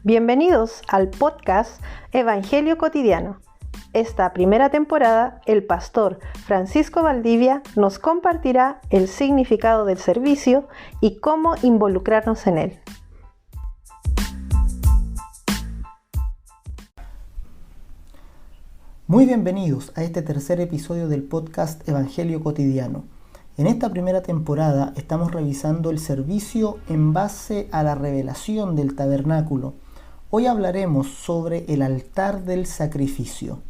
Bienvenidos al podcast Evangelio Cotidiano. Esta primera temporada, el pastor Francisco Valdivia nos compartirá el significado del servicio y cómo involucrarnos en él. Muy bienvenidos a este tercer episodio del podcast Evangelio Cotidiano. En esta primera temporada estamos revisando el servicio en base a la revelación del tabernáculo. Hoy hablaremos sobre el altar del sacrificio.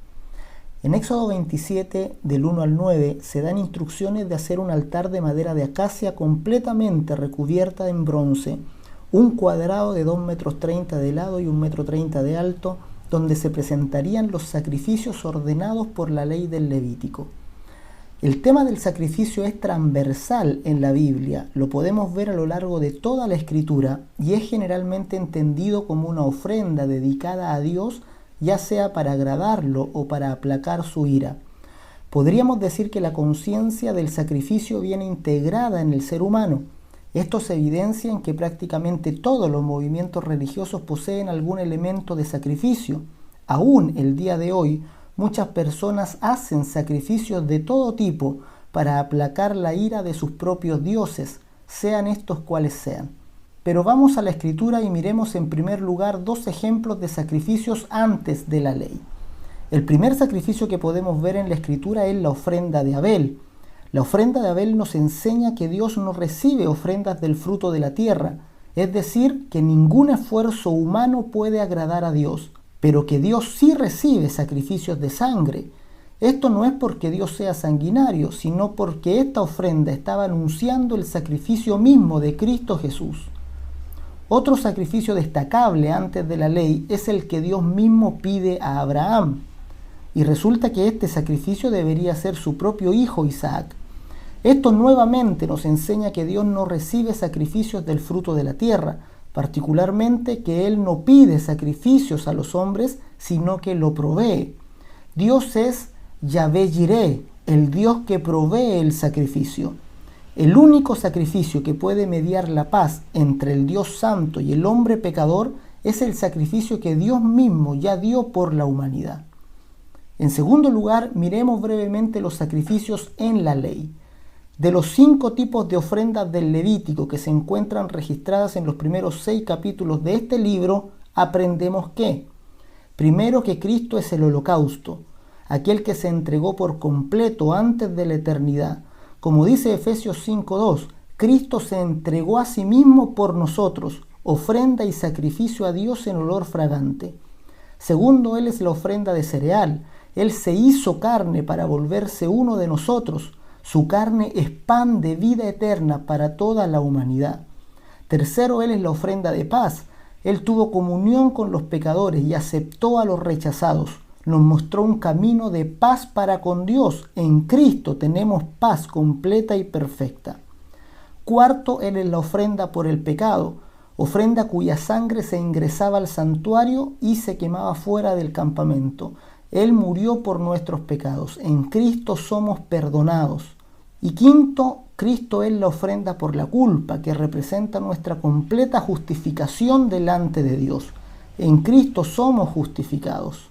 En Éxodo 27, del 1 al 9, se dan instrucciones de hacer un altar de madera de acacia completamente recubierta en bronce, un cuadrado de 2,30 metros de lado y 1,30 metros de alto, donde se presentarían los sacrificios ordenados por la ley del Levítico. El tema del sacrificio es transversal en la Biblia, lo podemos ver a lo largo de toda la Escritura y es generalmente entendido como una ofrenda dedicada a Dios, ya sea para agradarlo o para aplacar su ira. Podríamos decir que la conciencia del sacrificio viene integrada en el ser humano. Esto se evidencia en que prácticamente todos los movimientos religiosos poseen algún elemento de sacrificio. Aún el día de hoy, muchas personas hacen sacrificios de todo tipo para aplacar la ira de sus propios dioses, sean estos cuales sean. Pero vamos a la Escritura y miremos en primer lugar dos ejemplos de sacrificios antes de la ley. El primer sacrificio que podemos ver en la Escritura es la ofrenda de Abel. La ofrenda de Abel nos enseña que Dios no recibe ofrendas del fruto de la tierra, es decir, que ningún esfuerzo humano puede agradar a Dios, pero que Dios sí recibe sacrificios de sangre. Esto no es porque Dios sea sanguinario, sino porque esta ofrenda estaba anunciando el sacrificio mismo de Cristo Jesús. Otro sacrificio destacable antes de la ley es el que Dios mismo pide a Abraham. Y resulta que este sacrificio debería ser su propio hijo Isaac. Esto nuevamente nos enseña que Dios no recibe sacrificios del fruto de la tierra, particularmente que Él no pide sacrificios a los hombres, sino que lo provee. Dios es Yahvé Jireh, el Dios que provee el sacrificio. El único sacrificio que puede mediar la paz entre el Dios santo y el hombre pecador es el sacrificio que Dios mismo ya dio por la humanidad. En segundo lugar, miremos brevemente los sacrificios en la ley. De los 5 tipos de ofrendas del Levítico que se encuentran registradas en los primeros 6 capítulos de este libro, aprendemos que, primero, que Cristo es el holocausto, aquel que se entregó por completo antes de la eternidad. Como dice Efesios 5:2, Cristo se entregó a sí mismo por nosotros, ofrenda y sacrificio a Dios en olor fragante. Segundo, Él es la ofrenda de cereal. Él se hizo carne para volverse uno de nosotros. Su carne es pan de vida eterna para toda la humanidad. Tercero, Él es la ofrenda de paz. Él tuvo comunión con los pecadores y aceptó a los rechazados. Nos mostró un camino de paz para con Dios. En Cristo tenemos paz completa y perfecta. Cuarto, Él es la ofrenda por el pecado, ofrenda cuya sangre se ingresaba al santuario y se quemaba fuera del campamento. Él murió por nuestros pecados. En Cristo somos perdonados. Y quinto, Cristo es la ofrenda por la culpa, que representa nuestra completa justificación delante de Dios. En Cristo somos justificados.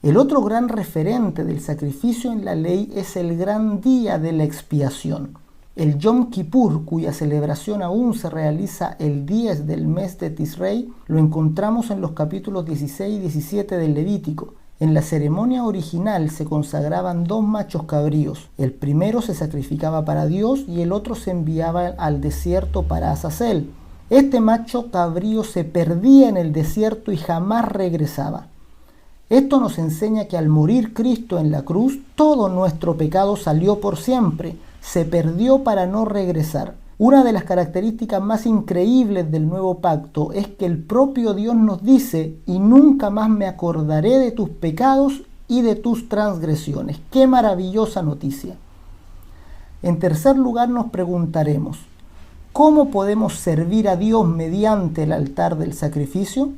El otro gran referente del sacrificio en la ley es el gran día de la expiación. El Yom Kippur, cuya celebración aún se realiza el 10 del mes de Tisrei, lo encontramos en los capítulos 16 y 17 del Levítico. En la ceremonia original se consagraban 2 machos cabríos. El primero se sacrificaba para Dios y el otro se enviaba al desierto para Azazel. Este macho cabrío se perdía en el desierto y jamás regresaba. Esto nos enseña que al morir Cristo en la cruz, todo nuestro pecado salió por siempre, se perdió para no regresar. Una de las características más increíbles del nuevo pacto es que el propio Dios nos dice: y nunca más me acordaré de tus pecados y de tus transgresiones. ¡Qué maravillosa noticia! En tercer lugar, nos preguntaremos: ¿cómo podemos servir a Dios mediante el altar del sacrificio?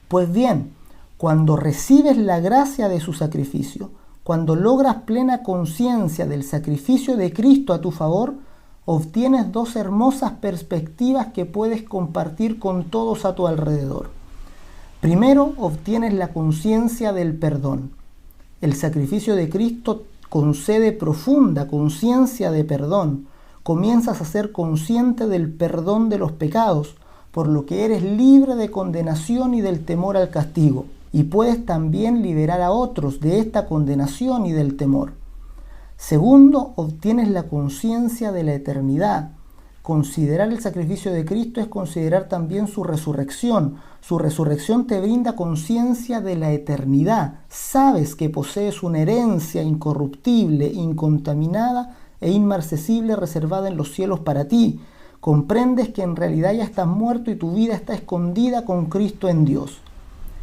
Pues bien, cuando recibes la gracia de su sacrificio, cuando logras plena conciencia del sacrificio de Cristo a tu favor, obtienes 2 hermosas perspectivas que puedes compartir con todos a tu alrededor. Primero obtienes la conciencia del perdón. El sacrificio de Cristo concede profunda conciencia de perdón. Comienzas a ser consciente del perdón de los pecados, por lo que eres libre de condenación y del temor al castigo. Y puedes también liberar a otros de esta condenación y del temor. Segundo, obtienes la conciencia de la eternidad. Considerar el sacrificio de Cristo es considerar también su resurrección. Su resurrección te brinda conciencia de la eternidad. Sabes que posees una herencia incorruptible, incontaminada e inmarcesible reservada en los cielos para ti. Comprendes que en realidad ya estás muerto y tu vida está escondida con Cristo en Dios.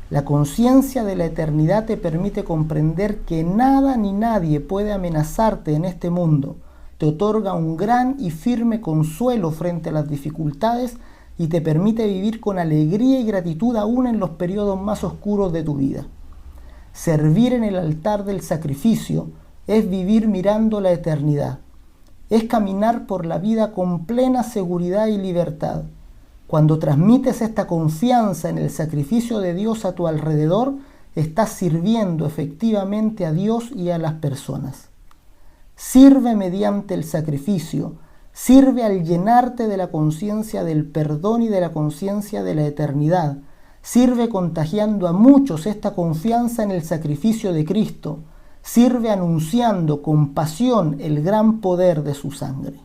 La conciencia de la eternidad te permite comprender que nada ni nadie puede amenazarte en este mundo. Te otorga un gran y firme consuelo frente a las dificultades y te permite vivir con alegría y gratitud aún en los periodos más oscuros de tu vida. Servir en el altar del sacrificio es vivir mirando la eternidad. Es caminar por la vida con plena seguridad y libertad. Cuando transmites esta confianza en el sacrificio de Dios a tu alrededor, estás sirviendo efectivamente a Dios y a las personas. Sirve mediante el sacrificio, sirve al llenarte de la conciencia del perdón y de la conciencia de la eternidad. Sirve contagiando a muchos esta confianza en el sacrificio de Cristo. Sirve anunciando con pasión el gran poder de su sangre.